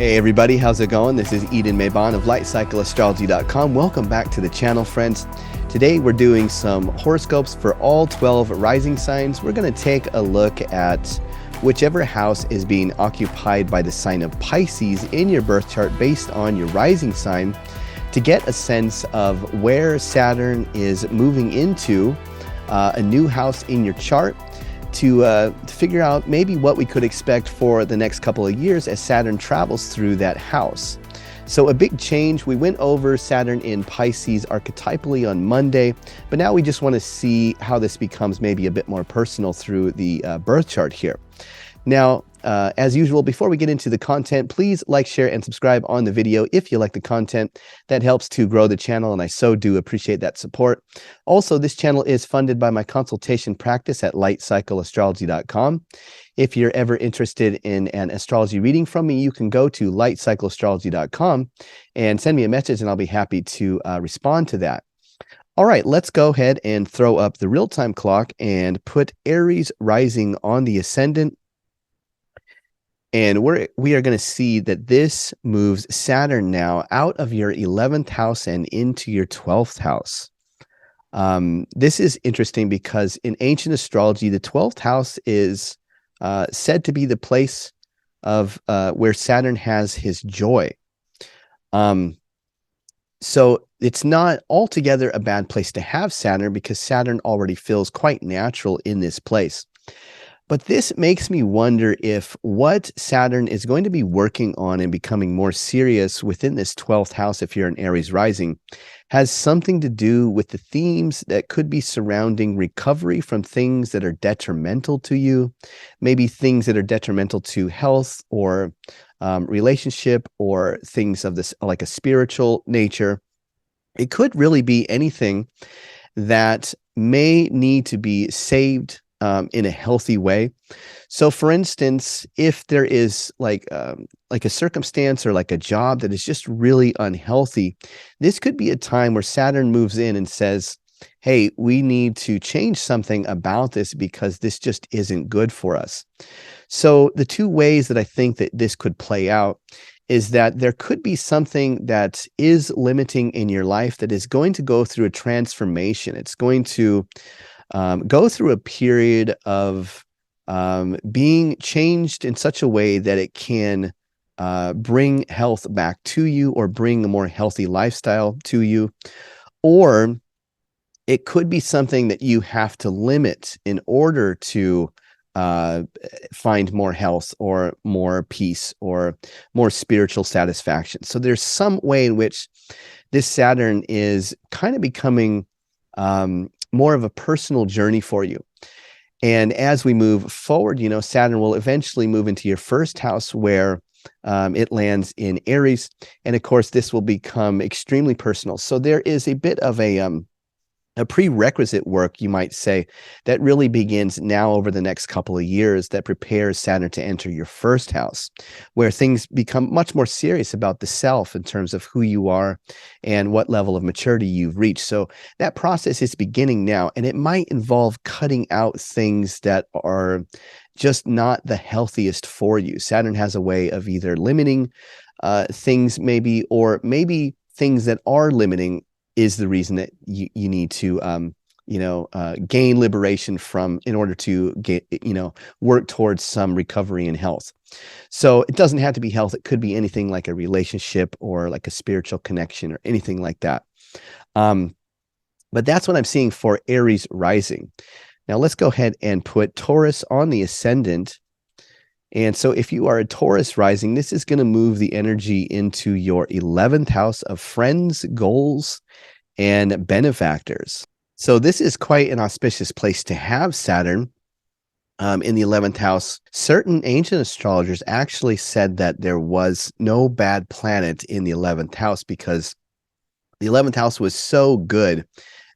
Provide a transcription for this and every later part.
Hey everybody, how's it going? This is Eden Mabon of LightCycleAstrology.com. Welcome back to the channel, friends. Today we're doing some horoscopes for all 12 rising signs. We're going to take a look at whichever house is being occupied by the sign of Pisces in your birth chart based on your rising sign to get a sense of where Saturn is moving into a new house in your chart, to figure out maybe what we could expect for the next couple of years as Saturn travels through that house. So a big change. We went over Saturn in Pisces archetypally on Monday, but now we just want to see how this becomes maybe a bit more personal through the birth chart here. Now, as usual, before we get into the content, please like, share, and subscribe on the video if you like the content. That helps to grow the channel, and I so do appreciate that support. Also, this channel is funded by my consultation practice at LightCycleAstrology.com. If you're ever interested in an astrology reading from me, you can go to LightCycleAstrology.com and send me a message, and I'll be happy to respond to that. All right, let's go ahead and throw up the real-time clock and put Aries rising on the ascendant. And we are going to see that this moves Saturn now out of your 11th house and into your 12th house. This is interesting because in ancient astrology, the 12th house is said to be the place of where Saturn has his joy. So it's not altogether a bad place to have Saturn because Saturn already feels quite natural in this place. But this makes me wonder if what Saturn is going to be working on and becoming more serious within this 12th house, if you're an Aries rising, has something to do with the themes that could be surrounding recovery from things that are detrimental to you, maybe things that are detrimental to health or relationship or things of this like a spiritual nature. It could really be anything that may need to be saved in a healthy way. So for instance, if there is like a circumstance or like a job that is just really unhealthy, this could be a time where Saturn moves in and says, hey, we need to change something about this because this just isn't good for us. So the two ways that I think that this could play out is that there could be something that is limiting in your life that is going to go through a transformation. It's going to go through a period of being changed in such a way that it can bring health back to you or bring a more healthy lifestyle to you. Or it could be something that you have to limit in order to find more health or more peace or more spiritual satisfaction. So there's some way in which this Saturn is kind of becoming more of a personal journey for you. And as we move forward, Saturn will eventually move into your first house where it lands in Aries. And of course, this will become extremely personal. So there is a bit of a prerequisite work, you might say, that really begins now over the next couple of years that prepares Saturn to enter your first house, where things become much more serious about the self in terms of who you are and what level of maturity you've reached. So that process is beginning now, and it might involve cutting out things that are just not the healthiest for you. Saturn has a way of either limiting things maybe, or maybe things that are limiting is the reason that you need to, gain liberation from in order to get, work towards some recovery and health. So it doesn't have to be health. It could be anything like a relationship or like a spiritual connection or anything like that. But that's what I'm seeing for Aries rising. Now let's go ahead and put Taurus on the ascendant. And so if you are a Taurus rising, this is going to move the energy into your 11th house of friends, goals, and benefactors. So this is quite an auspicious place to have Saturn in the 11th house. Certain ancient astrologers actually said that there was no bad planet in the 11th house because the 11th house was so good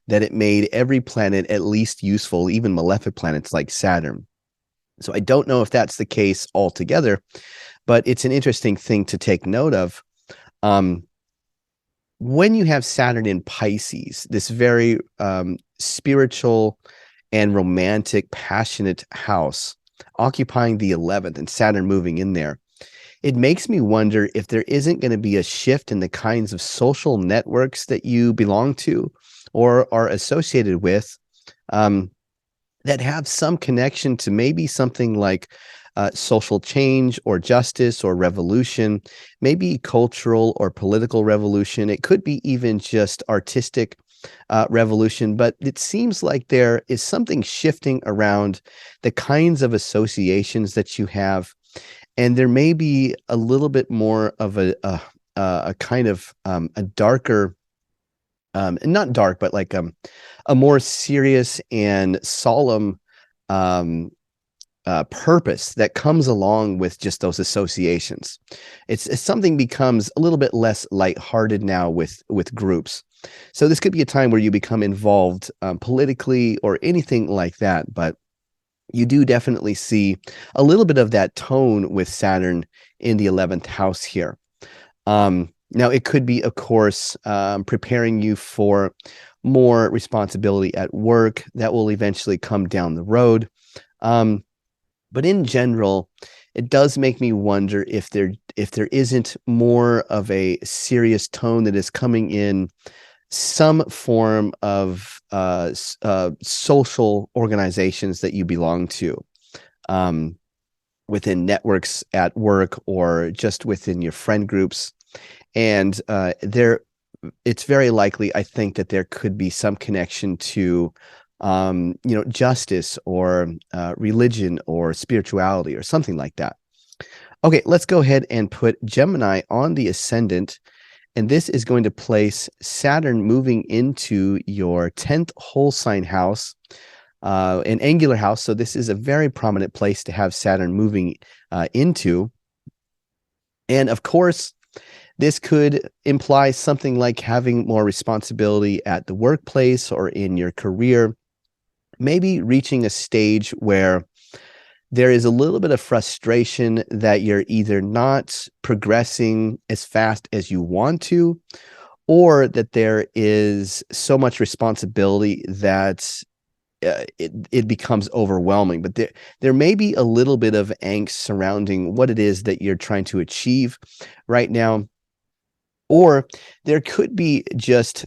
that it made every planet at least useful, even malefic planets like Saturn. So I don't know if that's the case altogether, but it's an interesting thing to take note of. When you have Saturn in Pisces, this very spiritual and romantic, passionate house, occupying the 11th and Saturn moving in there, it makes me wonder if there isn't going to be a shift in the kinds of social networks that you belong to or are associated with, um, that have some connection to maybe something like social change or justice or revolution, maybe cultural or political revolution. It could be even just artistic revolution, but it seems like there is something shifting around the kinds of associations that you have, and there may be a little bit more of a kind of a darker, not dark, but like a more serious and solemn um, purpose that comes along with just those associations. It's something becomes a little bit less lighthearted now with groups. So this could be a time where you become involved politically or anything like that, but you do definitely see a little bit of that tone with Saturn in the 11th house here. Now, it could be, of course, preparing you for more responsibility at work that will eventually come down the road. But in general, it does make me wonder if there isn't more of a serious tone that is coming in some form of social organizations that you belong to, within networks at work or just within your friend groups. And it's very likely, I think, that there could be some connection to justice or religion or spirituality or something like that. Okay, let's go ahead and put Gemini on the ascendant. And this is going to place Saturn moving into your 10th whole sign house, an angular house. So this is a very prominent place to have Saturn moving into. And of course, this could imply something like having more responsibility at the workplace or in your career, maybe reaching a stage where there is a little bit of frustration that you're either not progressing as fast as you want to, or that there is so much responsibility that it becomes overwhelming. But there may be a little bit of angst surrounding what it is that you're trying to achieve right now. Or there could be just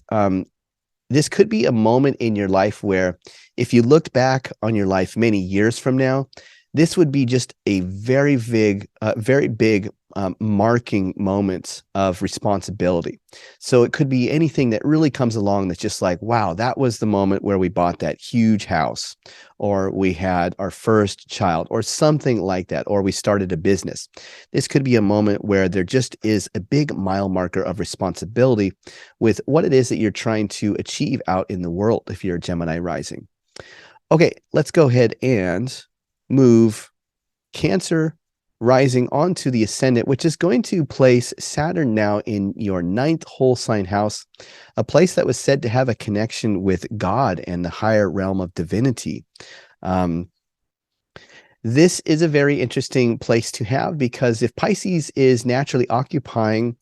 this could be a moment in your life where if you looked back on your life many years from now, this would be just a very big marking moment of responsibility. So it could be anything that really comes along that's just like, wow, that was the moment where we bought that huge house, or we had our first child, or something like that, or we started a business. This could be a moment where there just is a big mile marker of responsibility with what it is that you're trying to achieve out in the world if you're a Gemini rising. Okay, let's go ahead and move Cancer rising onto the ascendant, which is going to place Saturn now in your 9th whole sign house, a place that was said to have a connection with God and the higher realm of divinity. This is a very interesting place to have, because if Pisces is naturally occupying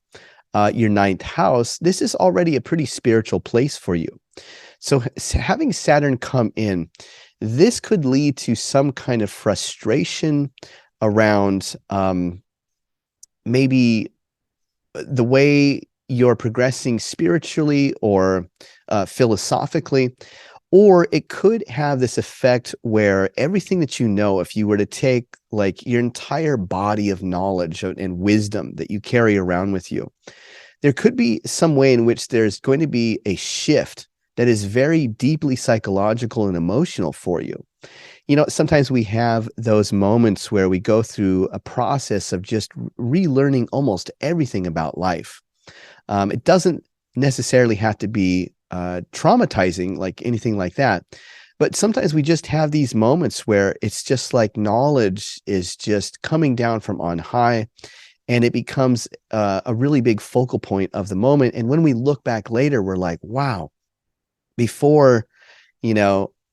your 9th house, this is already a pretty spiritual place for you. So having Saturn come in, this could lead to some kind of frustration around maybe the way you're progressing spiritually or philosophically, or it could have this effect where everything that you know, if you were to take like your entire body of knowledge and wisdom that you carry around with you, there could be some way in which there's going to be a shift that is very deeply psychological and emotional for you. You know, sometimes we have those moments where we go through a process of just relearning almost everything about life. It doesn't necessarily have to be traumatizing, like anything like that. But sometimes we just have these moments where it's just like knowledge is just coming down from on high, and it becomes a really big focal point of the moment. And when we look back later, we're like, wow, before,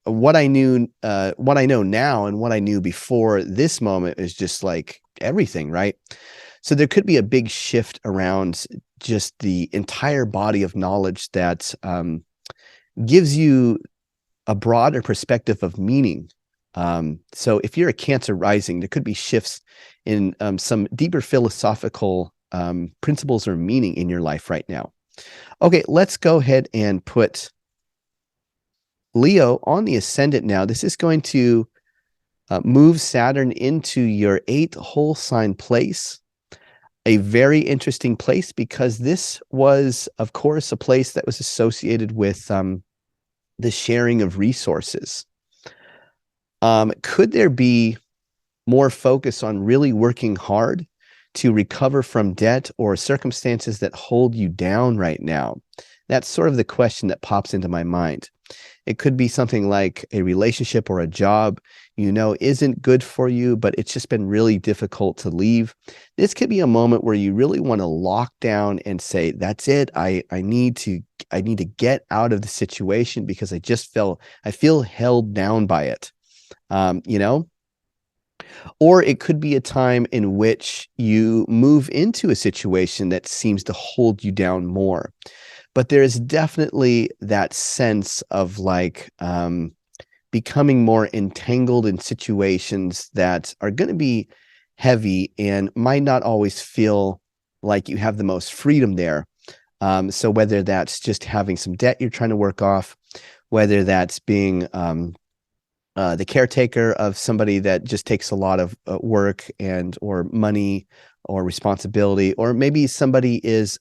what I knew, what I know now and what I knew before this moment is just like everything, right? So there could be a big shift around just the entire body of knowledge that gives you a broader perspective of meaning So if you're a Cancer rising, there could be shifts in some deeper philosophical principles or meaning in your life right now. Okay, let's go ahead and put Leo on the ascendant now. This is going to move Saturn into your 8th whole sign place. A very interesting place because this was, of course, a place that was associated with the sharing of resources. Could there be more focus on really working hard to recover from debt or circumstances that hold you down right now? That's sort of the question that pops into my mind. It could be something like a relationship or a job, isn't good for you, but it's just been really difficult to leave. This could be a moment where you really want to lock down and say, that's it. I need to get out of the situation because I feel held down by it. Or it could be a time in which you move into a situation that seems to hold you down more. But there is definitely that sense of becoming more entangled in situations that are going to be heavy and might not always feel like you have the most freedom there. So whether that's just having some debt you're trying to work off, whether that's being the caretaker of somebody that just takes a lot of work or money or responsibility, or maybe somebody is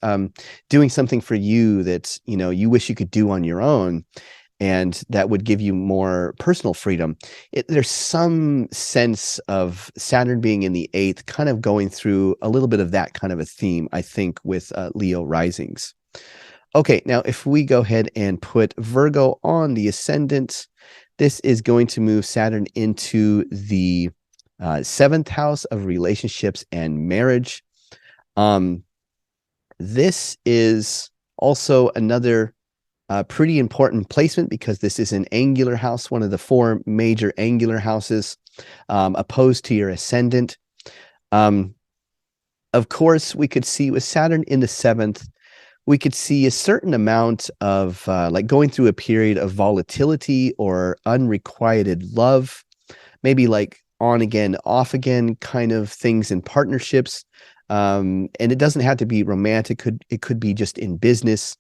doing something for you that you wish you could do on your own, and that would give you more personal freedom. There's some sense of Saturn being in the 8th, kind of going through a little bit of that kind of a theme, I think, with Leo risings. Okay, now if we go ahead and put Virgo on the ascendant, this is going to move Saturn into the 7th house of relationships and marriage. This is also another pretty important placement because this is an angular house, one of the 4 major angular houses, opposed to your ascendant. Of course, we could see with Saturn in the 7th, we could see a certain amount of going through a period of volatility or unrequited love, maybe on again, off again kind of things in partnerships. And it doesn't have to be romantic. It could be just in business.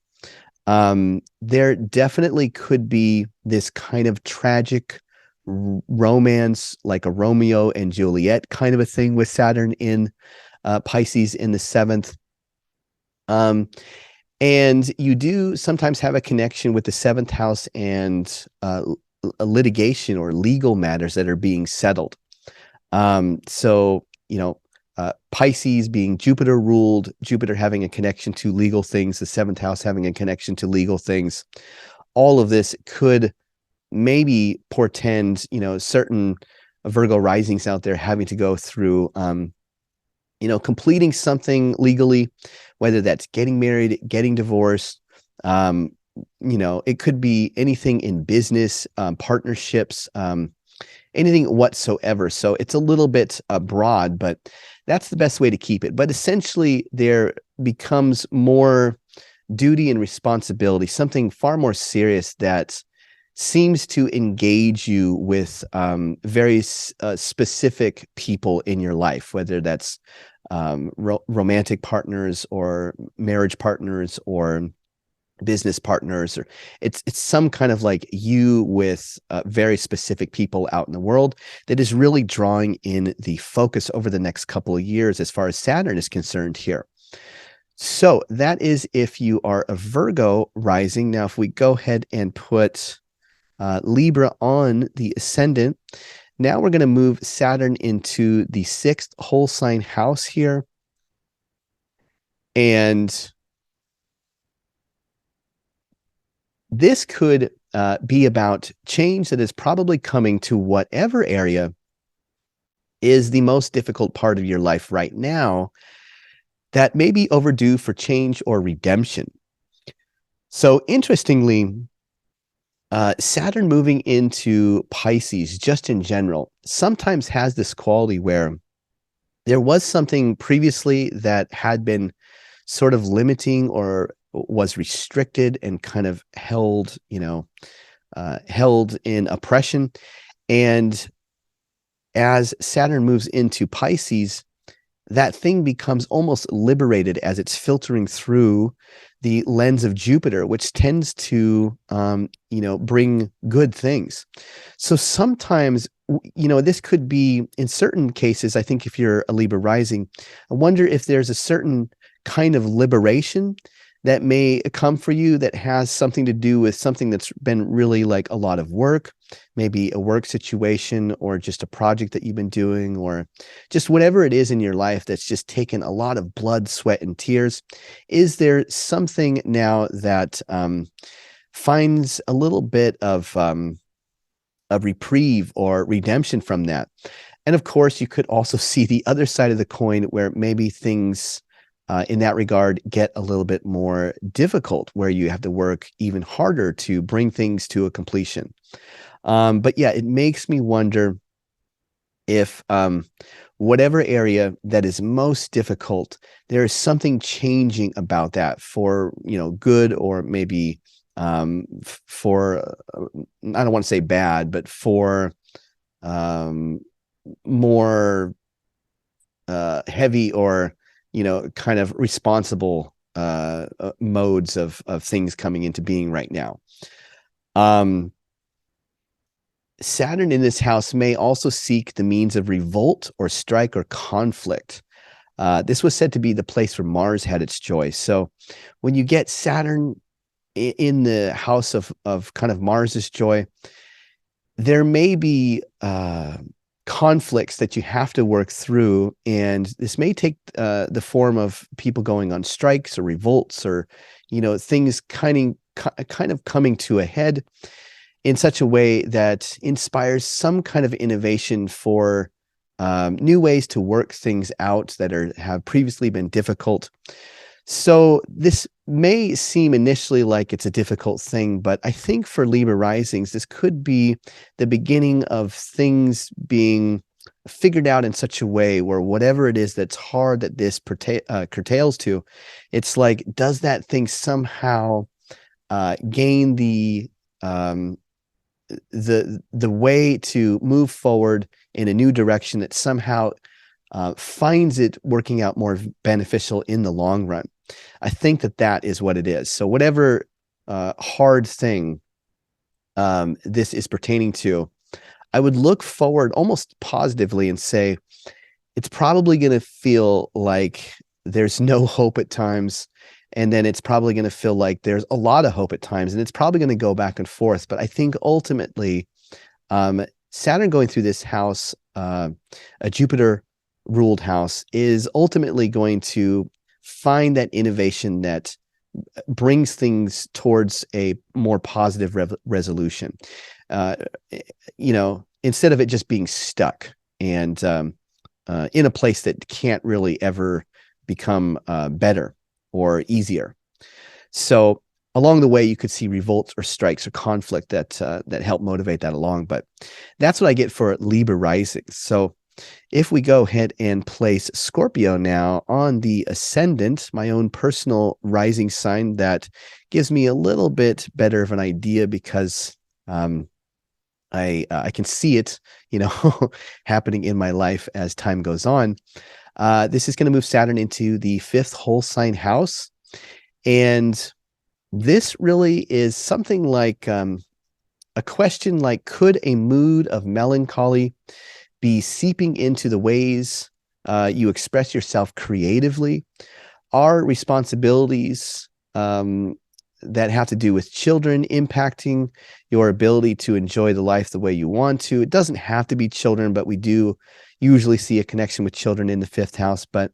There definitely could be this kind of tragic romance, like a Romeo and Juliet kind of a thing with Saturn in Pisces in the 7th. And you do sometimes have a connection with the 7th house and a litigation or legal matters that are being settled. Pisces being Jupiter ruled, Jupiter having a connection to legal things, the 7th house having a connection to legal things. All of this could maybe portend, certain Virgo risings out there having to go through, completing something legally, whether that's getting married, getting divorced. It could be anything in business, partnerships, anything whatsoever. So it's a little bit broad, but that's the best way to keep it. But essentially, there becomes more duty and responsibility, something far more serious that seems to engage you with very specific people in your life, whether that's romantic partners or marriage partners or business partners, or it's some kind of you with very specific people out in the world that is really drawing in the focus over the next couple of years as far as Saturn is concerned here. So that is if you are a Virgo rising. Now, if we go ahead and put Libra on the ascendant, now we're going to move Saturn into the 6th whole sign house here. And this could be about change that is probably coming to whatever area is the most difficult part of your life right now that may be overdue for change or redemption. So interestingly, Saturn moving into Pisces, just in general, sometimes has this quality where there was something previously that had been sort of limiting or was restricted and kind of held in oppression. And as Saturn moves into Pisces, that thing becomes almost liberated as it's filtering through the lens of Jupiter, which tends to, bring good things. So sometimes, this could be, in certain cases, I think if you're a Libra rising, I wonder if there's a certain kind of liberation that may come for you that has something to do with something that's been really like a lot of work, maybe a work situation or just a project that you've been doing, or just whatever it is in your life that's just taken a lot of blood, sweat, and tears. Is there something now that finds a little bit of reprieve or redemption from that? And of course, you could also see the other side of the coin where maybe things in that regard get a little bit more difficult, where you have to work even harder to bring things to a completion. But yeah, it makes me wonder if whatever area that is most difficult, there is something changing about that for, good, or maybe for, I don't want to say bad, but for more heavy or, kind of responsible modes of things coming into being right now. Saturn in this house may also seek the means of revolt or strike or conflict. This was said to be the place where Mars had its joy. So when you get Saturn in the house of kind of Mars's joy, there may be conflicts that you have to work through, and this may take the form of people going on strikes or revolts, or things kind of coming to a head in such a way that inspires some kind of innovation for new ways to work things out that have previously been difficult. So this may seem initially like it's a difficult thing, but I think for Libra risings, this could be the beginning of things being figured out in such a way where whatever it is that's hard that this curtails to, it's like, does that thing somehow gain the way to move forward in a new direction that somehow finds it working out more beneficial in the long run? I think that is what it is. So whatever hard thing this is pertaining to, I would look forward almost positively and say, it's probably going to feel like there's no hope at times. And then it's probably going to feel like there's a lot of hope at times. And it's probably going to go back and forth. But I think ultimately, Saturn going through this house, a Jupiter ruled house, is ultimately going to find that innovation that brings things towards a more positive resolution. Instead of it just being stuck and in a place that can't really ever become better or easier. So along the way, you could see revolts or strikes or conflict that help motivate that along. But that's what I get for Libra rising. So if we go ahead and place Scorpio now on the ascendant, my own personal rising sign, that gives me a little bit better of an idea because I can see it, happening in my life as time goes on. This is going to move Saturn into the 5th whole sign house. And this really is something like a question like, could a mood of melancholy be seeping into the ways you express yourself creatively? Are responsibilities that have to do with children impacting your ability to enjoy the life the way you want to? It doesn't have to be children, but we do usually see a connection with children in the 5th house. But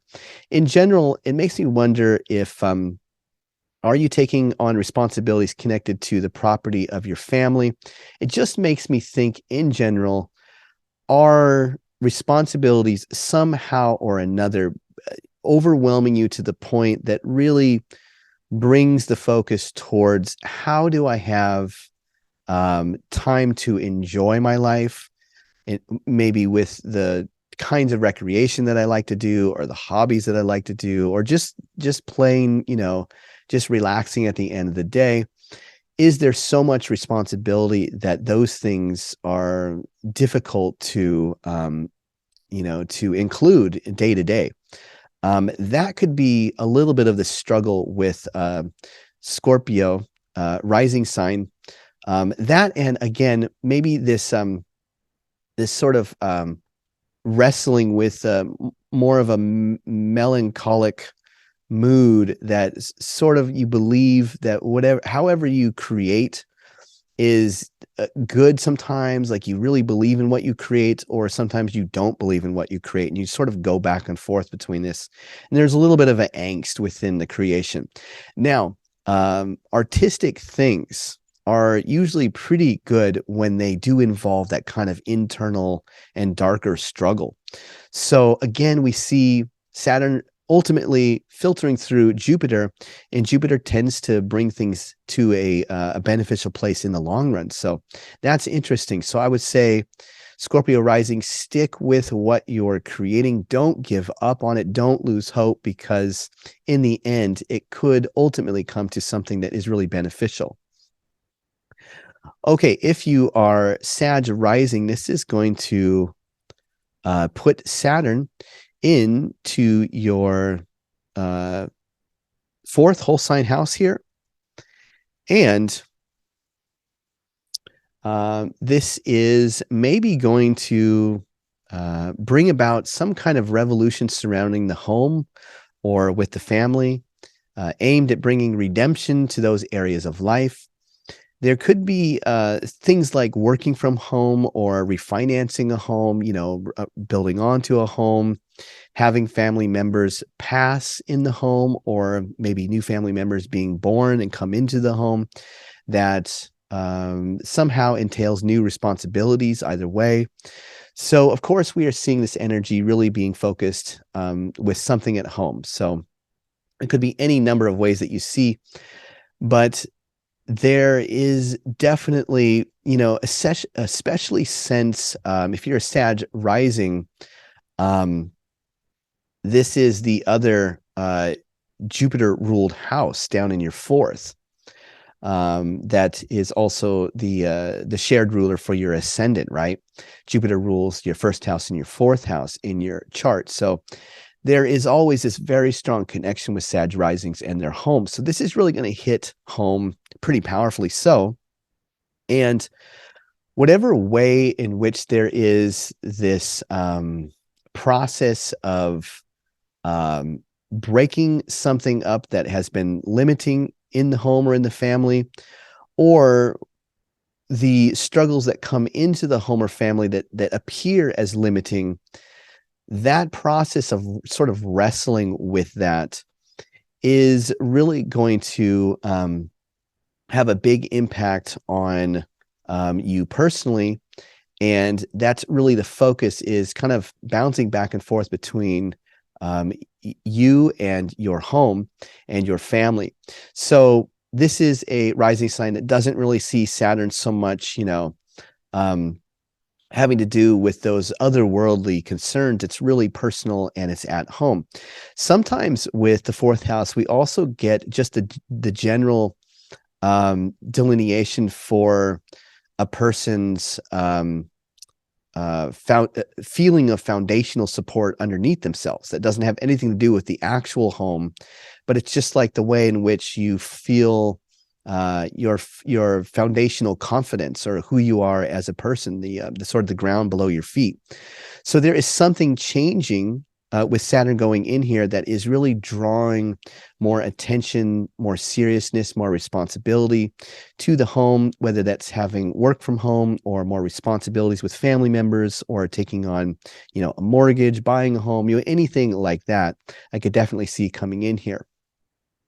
in general, it makes me wonder if are you taking on responsibilities connected to the property of your family? It just makes me think in general, are responsibilities somehow or another overwhelming you to the point that really brings the focus towards, how do I have time to enjoy my life, and maybe with the kinds of recreation that I like to do, or the hobbies that I like to do, or just plain, just relaxing at the end of the day? is there so much responsibility that those things are difficult to, to include day to day? That could be a little bit of the struggle with Scorpio rising sign. That, and again, maybe this sort of wrestling with more of a melancholic mood that sort of, you believe that however you create is good sometimes, like you really believe in what you create, or sometimes you don't believe in what you create, and you sort of go back and forth between this. And there's a little bit of an angst within the creation. Now, artistic things are usually pretty good when they do involve that kind of internal and darker struggle. So again, we see Saturn ultimately filtering through Jupiter, and Jupiter tends to bring things to a beneficial place in the long run. So that's interesting. So I would say, Scorpio rising, stick with what you're creating. Don't give up on it. Don't lose hope, because in the end, it could ultimately come to something that is really beneficial. Okay, if you are Sag rising, this is going to put Saturn into your fourth whole sign house here. And this is maybe going to bring about some kind of revolution surrounding the home or with the family, aimed at bringing redemption to those areas of life. There could be things like working from home or refinancing a home, building onto a home, having family members pass in the home, or maybe new family members being born and come into the home that somehow entails new responsibilities either way. So, of course, we are seeing this energy really being focused with something at home. So it could be any number of ways that you see, but there is definitely, especially since if you're a Sag rising, this is the other Jupiter ruled house down in your fourth. That is also the shared ruler for your ascendant, right? Jupiter rules your first house and your fourth house in your chart. So there is always this very strong connection with Sag risings and their home. So this is really going to hit home pretty powerfully so. And whatever way in which there is this process of breaking something up that has been limiting in the home or in the family, or the struggles that come into the home or family that appear as limiting, that process of sort of wrestling with that is really going to have a big impact on you personally. And that's really the focus, is kind of bouncing back and forth between you and your home and your family. So this is a rising sign that doesn't really see Saturn so much, having to do with those otherworldly concerns. It's really personal and it's at home. Sometimes with the fourth house, we also get just the general delineation for a person's feeling of foundational support underneath themselves. That doesn't have anything to do with the actual home, but it's just like the way in which you feel your foundational confidence, or who you are as a person, the sort of the ground below your feet. So there is something changing with Saturn going in here that is really drawing more attention, more seriousness, more responsibility to the home, whether that's having work from home or more responsibilities with family members, or taking on, a mortgage, buying a home, anything like that. I could definitely see coming in here.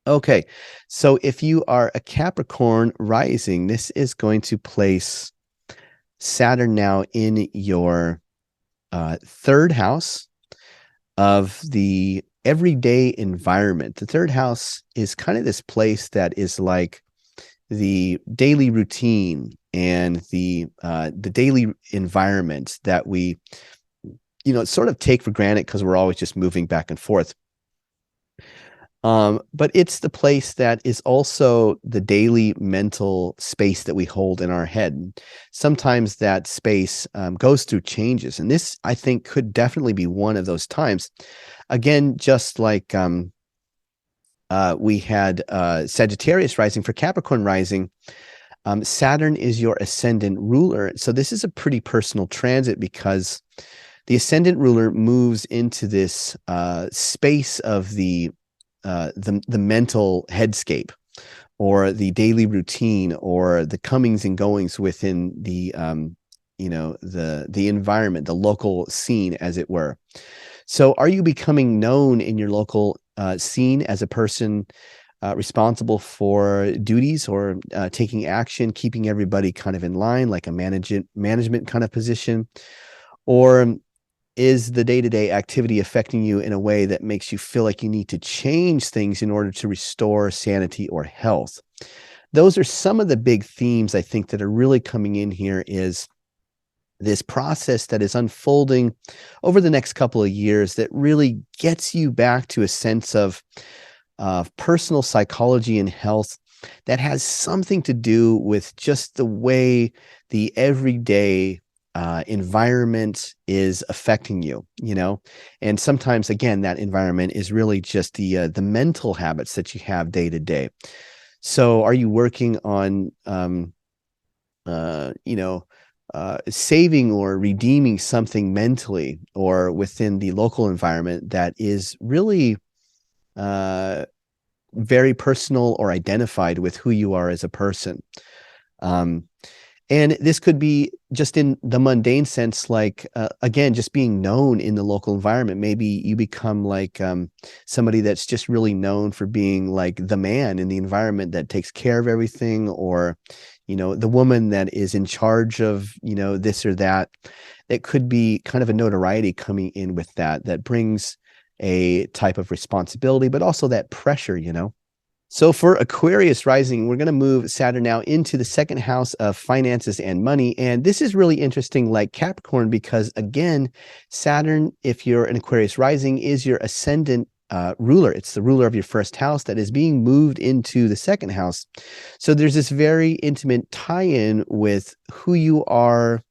Okay, so if you are a Capricorn rising, this is going to place Saturn now in your third house of the everyday environment. The third house is kind of this place that is like the daily routine and the daily environment that we, sort of take for granted because we're always just moving back and forth. But it's the place that is also the daily mental space that we hold in our head. Sometimes that space goes through changes, and this, I think, could definitely be one of those times. Again, just like we had Sagittarius rising for Capricorn rising, Saturn is your ascendant ruler. So this is a pretty personal transit because the ascendant ruler moves into this space of the mental headscape, or the daily routine, or the comings and goings within the the environment, the local scene, as it were. So are you becoming known in your local scene as a person responsible for duties, or taking action, keeping everybody kind of in line, like a management kind of position? Or is the day-to-day activity affecting you in a way that makes you feel like you need to change things in order to restore sanity or health? Those are some of the big themes, I think, that are really coming in here, is this process that is unfolding over the next couple of years that really gets you back to a sense of personal psychology and health that has something to do with just the way the everyday environment is affecting you, and sometimes, again, that environment is really just the mental habits that you have day to day. So are you working on saving or redeeming something mentally or within the local environment that is really very personal or identified with who you are as a person? And this could be just in the mundane sense, like, again, just being known in the local environment. Maybe you become like somebody that's just really known for being like the man in the environment that takes care of everything, or, the woman that is in charge of, this or that. It could be kind of a notoriety coming in with that brings a type of responsibility, but also that pressure. So for Aquarius rising, we're going to move Saturn now into the second house of finances and money. And this is really interesting, like Capricorn, because again, Saturn, if you're an Aquarius rising, is your ascendant ruler. It's the ruler of your first house that is being moved into the second house. So there's this very intimate tie-in with who you are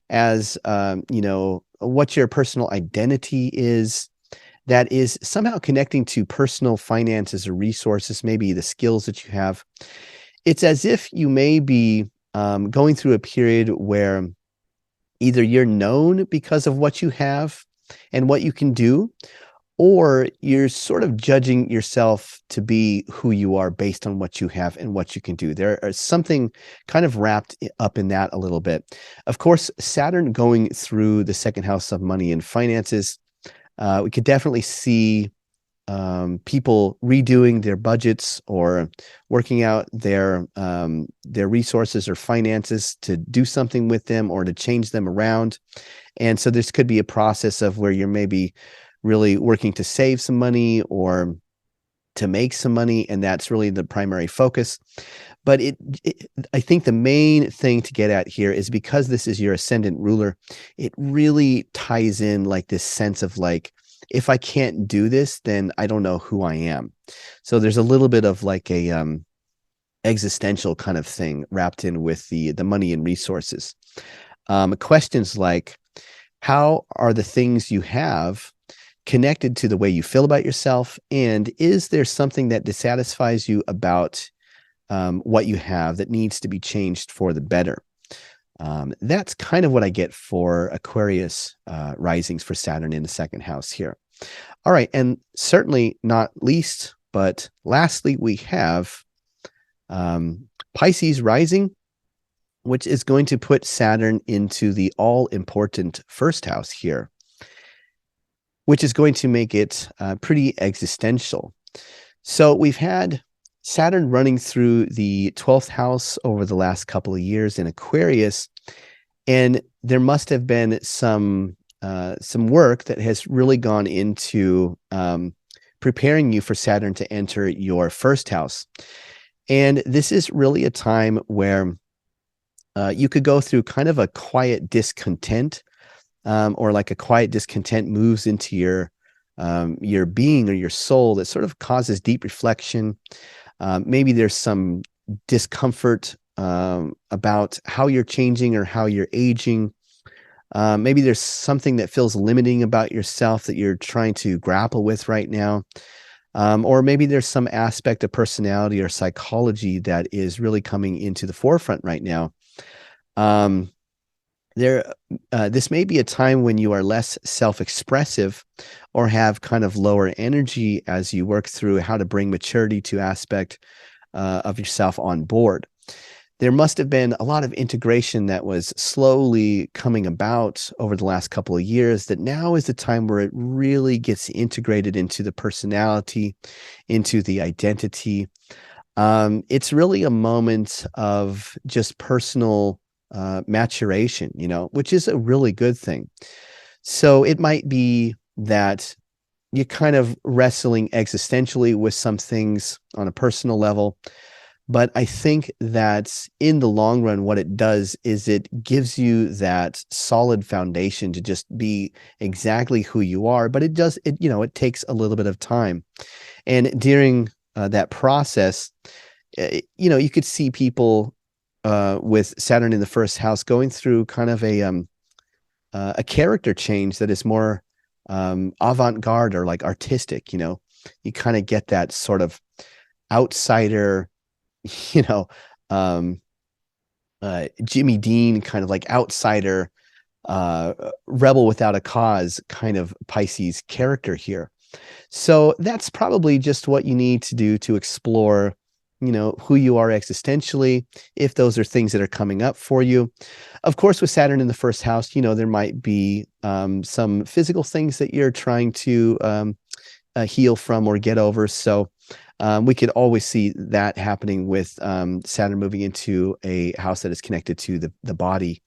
as, what your personal identity is, that is somehow connecting to personal finances or resources, maybe the skills that you have. It's as if you may be going through a period where either you're known because of what you have and what you can do, or you're sort of judging yourself to be who you are based on what you have and what you can do. There is something kind of wrapped up in that a little bit. Of course, Saturn going through the second house of money and finances, we could definitely see people redoing their budgets or working out their resources or finances to do something with them or to change them around. And so this could be a process of where you're maybe really working to save some money or to make some money, and that's really the primary focus. But I think the main thing to get at here is, because this is your ascendant ruler, it really ties in like this sense of like, if I can't do this, then I don't know who I am. So there's a little bit of like a existential kind of thing wrapped in with the money and resources. Questions like, how are the things you have connected to the way you feel about yourself? And is there something that dissatisfies you about what you have that needs to be changed for the better? That's kind of what I get for Aquarius risings for Saturn in the second house here. All right. And certainly not least, but lastly, we have Pisces rising, which is going to put Saturn into the all-important first house here, which is going to make it pretty existential. So we've had Saturn running through the 12th house over the last couple of years in Aquarius, and there must have been some work that has really gone into preparing you for Saturn to enter your first house. And this is really a time where you could go through kind of a quiet discontent, or like a quiet discontent moves into your your being or your soul that sort of causes deep reflection. Maybe there's some discomfort about how you're changing or how you're aging. Maybe there's something that feels limiting about yourself that you're trying to grapple with right now. Or maybe there's some aspect of personality or psychology that is really coming into the forefront right now. This may be a time when you are less self-expressive or have kind of lower energy as you work through how to bring maturity to aspect of yourself on board. There must have been a lot of integration that was slowly coming about over the last couple of years that now is the time where it really gets integrated into the personality, into the identity. It's really a moment of just personal maturation, which is a really good thing. So it might be that you're kind of wrestling existentially with some things on a personal level. But I think that in the long run, what it does is it gives you that solid foundation to just be exactly who you are. But it takes a little bit of time. And during that process, you could see people with Saturn in the first house going through kind of a character change that is more avant-garde or like artistic. You kind of get that sort of outsider, Jimmy Dean kind of like outsider, rebel without a cause kind of Pisces character here. So that's probably just what you need to do to explore, who you are existentially, if those are things that are coming up for you. Of course, with Saturn in the first house, there might be some physical things that you're trying to heal from or get over. So we could always see that happening with Saturn moving into a house that is connected to the body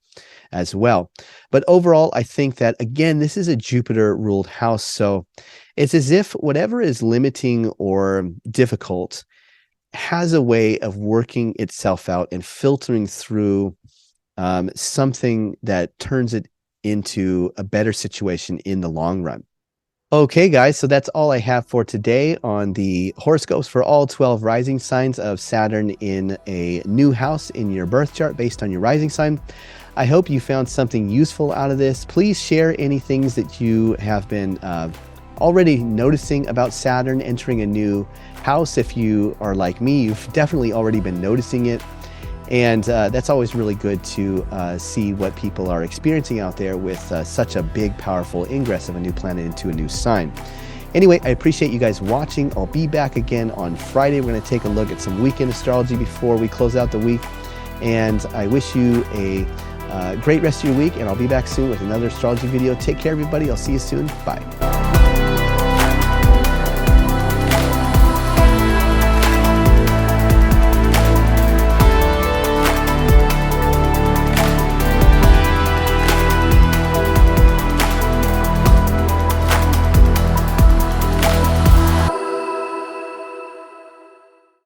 as well. But overall, I think that, again, this is a Jupiter-ruled house. So it's as if whatever is limiting or difficult has a way of working itself out and filtering through something that turns it into a better situation in the long run. Okay, guys, so that's all I have for today on the horoscopes for all 12 rising signs of Saturn in a new house in your birth chart based on your rising sign. I hope you found something useful out of this. Please share any things that you have been already noticing about Saturn entering a new house. If you are like me, you've definitely already been noticing it. And that's always really good to see what people are experiencing out there with such a big, powerful ingress of a new planet into a new sign. Anyway, I appreciate you guys watching. I'll be back again on Friday. We're going to take a look at some weekend astrology before we close out the week. And I wish you a great rest of your week, and I'll be back soon with another astrology video. Take care, everybody. I'll see you soon. Bye.